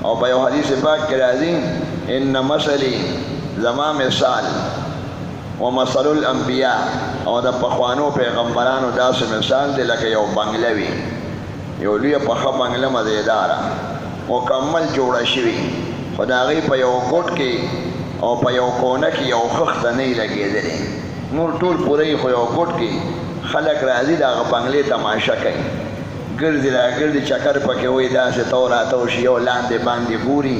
او په یو حدیث پاک کې راځي ان مثلی زما مثال ومثل الانبیاء او د پخوانو پیغمبرانو داسې مثال دی لکه یو بنگله وي یو لویه پخه بنگله مزیداره مکمل جوړه شوي خو د هغې په یو ګوټ کې او په یو کونه کې یو خښته نه یې لګېدلې نور ټول پوره خو یو ګوټ کې خلک راځي د هغه بنګلې تماشه کوي ګرځي راګرځي چکر پکې وایي داسې تو راتو شي یو لاندې باندې ګوري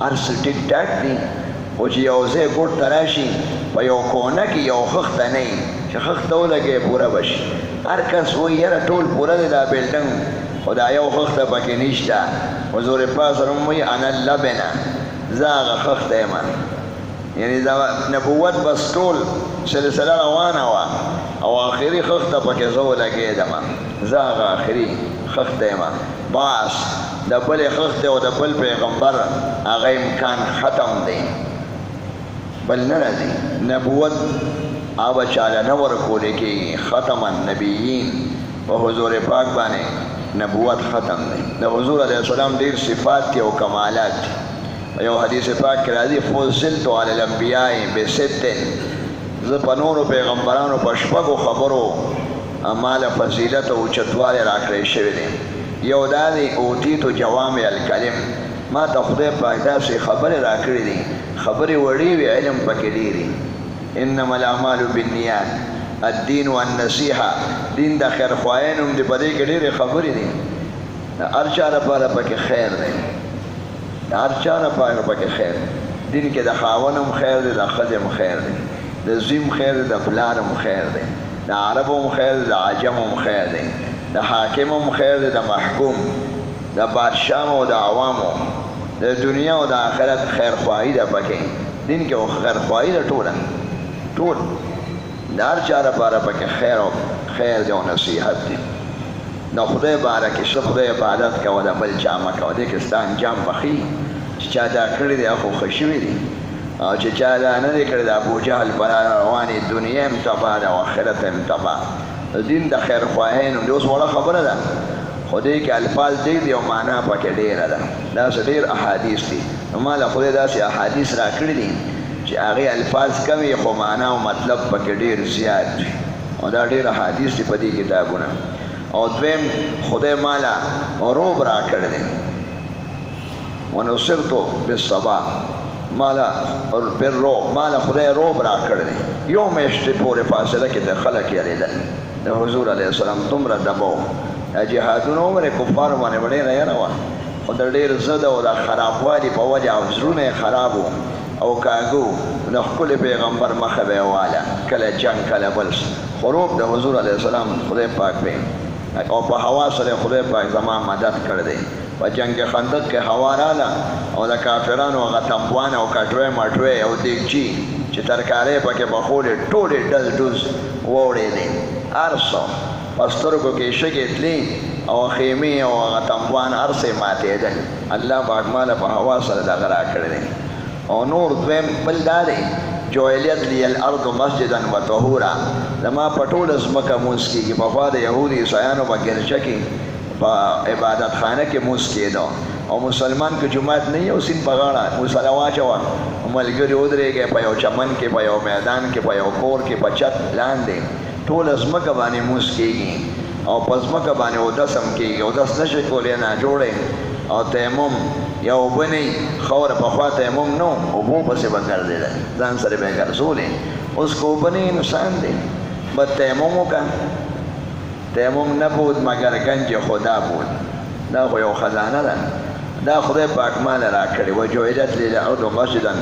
هر څه ټیک ټاک دي خو چې یو ځای ګوټ ته راشي په یو کونه کې یو خښته نه وي چې خښته ولګوي پوره به شي هر کس وایي یاره ټول پوره دی دا بلډنګ خو دا یو خښته پکې نشته حضور پاک سره وایي انا اللبنه زه هغه خښته یم یعنی دا نبوت بس ټول سلسله روانه وه او آخري خښته پکې زه ولګېدم زه هغه آخري خښته یم باس د بلې خښتې او د بل پیغمبر هغه امکان ختم دی بل نه راځي نبوت هغه چاله نه ورکولی کېږي ختم النبیین په حضور پاک باندې نبوت ختم دی د حضور علیه السلام ډېر صفات دي او کمالات دي یو حدیث پاک کې راځي فضلت علی الانبیاء بست زه په نورو پیغمبرانو په شپږو خبرو ماله فضیلت او اوچتوالی راکړی شوی دی یو دا دی اوتیتو جوامع الکلم ما ته خدای پاک داسې خبرې راکړې دي خبرې وړې وي علم پکې ډېر وي انما الاعمال بالنیات الدین والنصیحه دین د خیرخواهۍ نوم دی په دې کې ډېرې خبرې دي د هر چا لپاره پکې خیر دی د هر چا لپاره پکې خیر دین کې د خاوند هم خیر دی د ښځې هم خیر دی د زوی هم خیر دی د پلار هم خیر دی د عرب هم خیر دی د عجم هم خیر دی د حاکم هم خیر دی د محکوم د بادشاه او د عوامو د دنیا او د آخرت خیرخواهي ده پکې دین کې خیرخواهي ده ټوله ټول د هر چا لپاره پکې خیر دی او نصیحت دی د خدای باره کې شه خدای عبادت کوه د بل چا مه کوه دې کې ستا انجام به ښي چې چا دا کړي دی خو ښه شوي دي او چې چا دا نه دی کړی د ابوجهل په لاره روانې دنیا هم تباه ده او آخرت هم تباه د دین د خیرخواهۍ نوم دی اوس وړه خبره ده خو دې کې الفاظ ډېر دي او معنا پکې ډېره ده داسې ډېر احادیث دي نو ما له خدای داسې احادیث راکړي دي چې هغې الفاظ کم وي خو معنا او مطلب پکې ډېر زیات وي او دا ډېر احادیث دي په دې کتابونه او دویم خدای مالا روب را کړی ونصرتو بالصبا مالا بالروب مالا خدای روب را کړی یو میاشتې پورې فاصله کې د خلک یریدل د حضور علیه السلام دومره دباو دا جهادونه عمر کفارو باندې ډېره یره وه خو د ډېر ضد او د خرابوالي په وجه او زړونه یې خراب وو او کاږو د ښکلي پیغمبر مخه به یې واله کله جنګ کله بل خو روب د حضور علیه السلام خدای پاک به او په هوا سره خدای پاک زما مدد کړی دی په جنگ خندق کې هوا راله او د کافرانو هغه تنبوان او کټوی مټوی او دیګچي چې ترکارۍ پکې پخولې ټولې ډز ډوز واوړېدې هر څه په سترګو کې شګې تلې او خیمې او هغه تنبوان هر څه یې ماتېدل الله پاک ماله په هوا سره دغه راکړی دی او نور دویم بل دا دی جوعلت لی الارض مسجدا و طهورا زما په ټوله ځمکه مونځ کېږي پخوا د یهودو عیسایانو په ګرچه کې په عبادت خانه کې مونځ کېده او مسلمان که جومات نه وي او سیند په غاړه مصله واچوه ملګري ودرېږئ په یو چمن کې په یو میدان کې په یو کور کې په چت لاندې ټوله ځمکه باندې مونځ کېږي او په ځمکه باندې اودس هم کېږي اودس نشئ کولی ناجوړی او تیمم یا اوبه نه وي خاوره پخوا تیمم نه و اوبو پسې به ګرځېدل ځان سره به یې ګرځولې اوس که اوبه نه وي نقصان دی بس تیمم وکړه تیمم نه بود مگر گنج خدا بود دا خو یو خزانه ده دا خدای پاک ماله راکړې وجعلت لی الارض مسجدا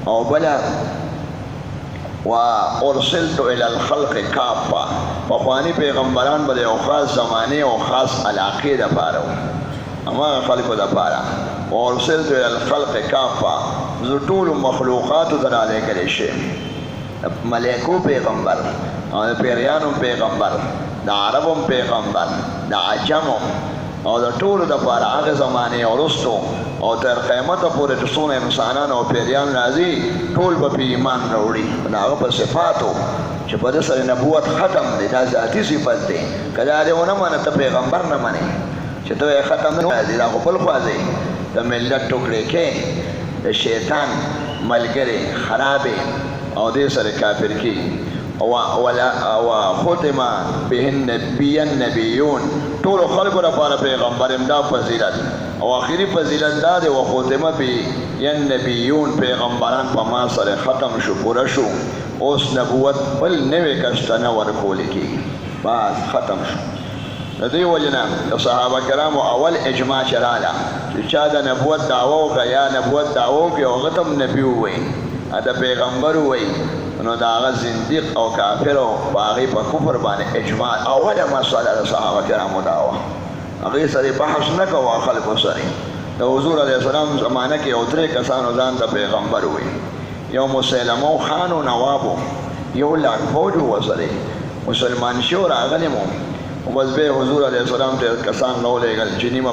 او بله وارسلت الى الخلق کافه پخواني پیغمبران به د یو خاص زمانې او خاص علاقې دپاره وو هماغه خلکو دپاره وارسلت الى الخلق کافه زه ټولو مخلوقاتو ته رالیږلی شوم د ملایکو پیغمبر او د پیریانو پیغمبر د عربو پیغمبر د عجمو او د ټولو دپاره هغې زمانې وروستو او تر قیامته پورې چې څونه انسانان او پیریان راځي ټول به پې ایمان راوړي د هغه په صفاتو چې په ده سره نبوت ختم دی دا ذاتي صفت دی که دا دې ونه منه ته پیغمبر نه منې چې ته یې ختم نه راځي دا خو بل خوا دی د ملت ټوکړې کې د شیطان ملګری خرابې او دې سره کافر کی او ختم به النبیون ټول خلکو لپاره پیغمبر امدا فضیلت او آخري فضیلت دا دی وختم به النبیون پیغمبران په ما سره ختم شو پوره شو اوس نبوت بل نوې کسته نه ورکول کېږي بس ختم شو د دې وجه نه د صحابه کرامو اول اجماع چې راغله چې چا د نبوت دعوه وکړه یا نبوت دعوه وکړي او هغه ته هم نبي ووایي د پیغمبر ووایي نو د هغه زندیق او کافر او په هغې په کفر باندې اجماع اوله مسله د صحابه کرامو دعوه هغې سره بحث نه کوه خلکو سره د حضور علیه السلام زمانه کې یو درې کسانو ځان ته پیغمبر ووایي یو مسلمو خان و نوابو یو لاک فوج و ورسره مسلمان شو راغلی مو او بس به حضور علیه السلام ته کسان راولېږل چې نیمه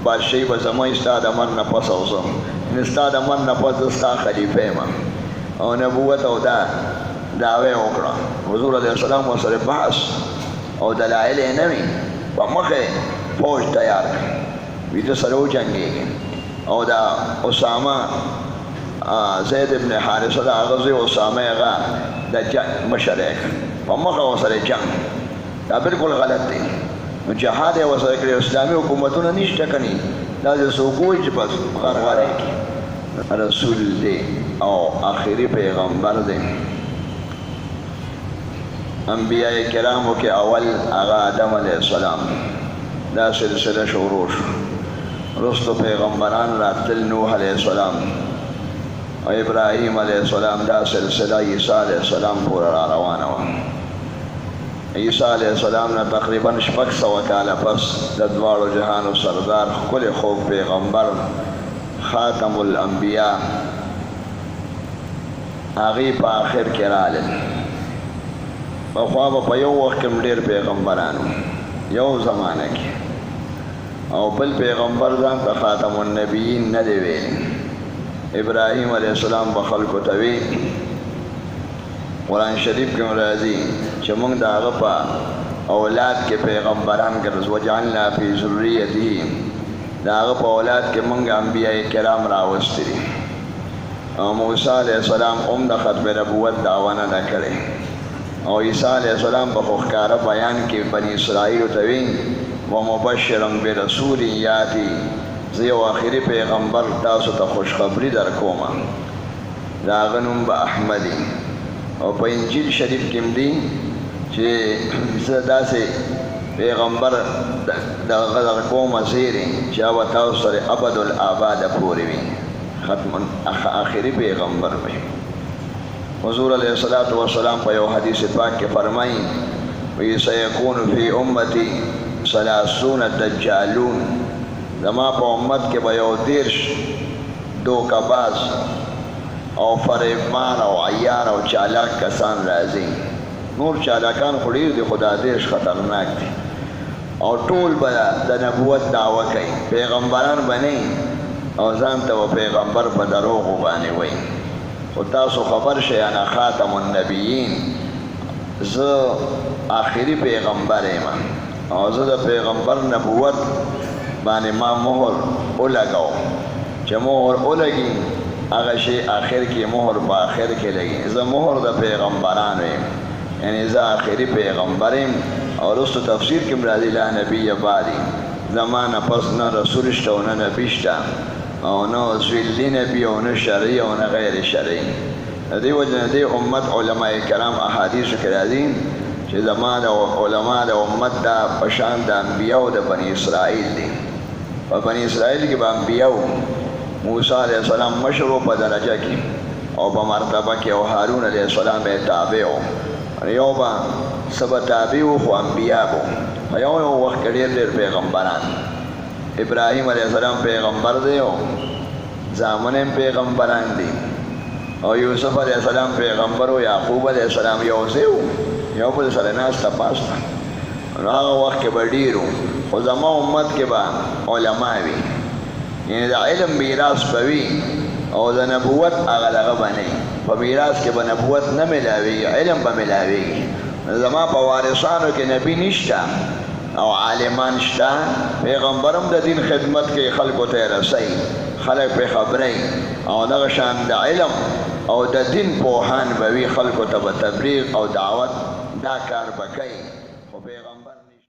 بادشاهي به زما ستا د من نه پس اوسم ستا د من نه پس ستا خلیفه یم او نبوت او دا دعوه وکړه حضور علیه السلام ورسره بحث او دلایل یې نه وي په مخې فوج تیار کړ ویده سره وجنګېږي او دا اسامه زید ابن حارثه دا هغه زوی اسامه هغه د جنګ مشر یې کړ په مخه ورسره جنګ دا بالکل غلط دی نو جهاد یې ورسره کړی اسلامي حکومتونه نشته کني دا د څوک وایي چې بس غرغره کړي رسول دی او آخري پیغمبر دی انبیاء کرامو کې اول هغه آدم علیه السلام دا سلسله شروع شو رستو پیغمبران راتل نوح علیه السلام او ابراهیم علیه السلام دا سلسله عیسی علیه السلام پورې را روانه وه عیسی علیه السلام نه تقریبا 600 کاله پس د دواړو جهانو سردار ښکلی خوږ پیغمبر خاتم الانبیاء هغې په آخر کې راغلل پخوا به په یو وخت کې ډېر پیغمبران یو زمانه کې او بل پیغمبر ځان ته خاتم النبیین نه دی ویلی ابراهیم علیه السلام به خلکو ته وی قرآن شریف کې راځي چې موږ د هغه په اولاد کې پیغمبران ګرځو وجعلنا فی ذریته د هغه په اولاد کې موږ انبیاء کرام راوستي دي او موسی علیه السلام هم د ختم نبوت دعوه نه ده کړې او عیسی علیه السلام په ښکاره بیان کې بني اسرائیلو ته وی ومبشرا برسول یاتی زه یو آخري پیغمبر تاسو ته خوشخبري در کوم د هغه نوم به احمدي او په انجیل شریف کې هم دي چې زه داسې پیغمبر دغه کومه زیرې چې هغه تاسو سره ابدالآباده پورې وي ختم آخري پیغمبر وي حضور علیه السلام په یو حدیث پاک کې فرمایي وی سیکون فی امتی 30 دجالون زما په امت کې به یو 30 دوکه‌باز او فریبمان او عیار او چالاک کسان راځي نور چالاکان خو ډېر دي خو دا 30 خطرناک دي او ټول به د نبوت دعوه کوي پیغمبران به نه او ځان ته به پیغمبر په دروغو باندې وایي خو تاسو خبر شئ انا خاتم النبیین زه آخري پیغمبر یم او زه د پیغمبر نبوت باندې ما مهر ولګوم چې مهر ولګي هغه شی آخر کې مهر په آخر کې لګي زه مهر د پیغمبرانو یم یعنی زه آخري پیغمبر یم او وروسته تفسیر کې راځي لا نبی بعدي زمانه پس نه رسول شته او نه نبي شته او نه ذلی نبی او نه شرعي او نه غیر شرعي د دې وجه نه دې امت علما کرام احادیثو کې راځي چې زمانه علما د امت دا پشان د انبیاء د بنی اسرائیل دي په بنی اسرائیل کې به انبیاء موسی علیه السلام مشر په درجه کې او په مرتبه کې او هارون علیه السلام به تابع یو به سبا تابع خو انبیاء بو یو وخت کې ډېر پیغمبران ابراهیم علیه السلام پیغمبر دی او زامن پیغمبران دي او یوسف علیه السلام پیغمبر او یعقوب علیه السلام یو یو بل سره ناسته پاسته هغه وخت کې به ډېرو خو زما امت کې به علما وي یعنی د علم میراث به وي او د نبوت هغه دغه به نه په میراث کې به نبوت نه میلاویږي علم به میلاویږي زما په وارثانو کې نبي نشته او عالمان شته پیغمبرم د دین خدمت کوي خلکو ته رسوي خلک پرې خبرې او دغه شان د علم او د دین پوهان به وي خلکو ته به تبلیغ او دعوت دا کار به کوي خو پیغمبر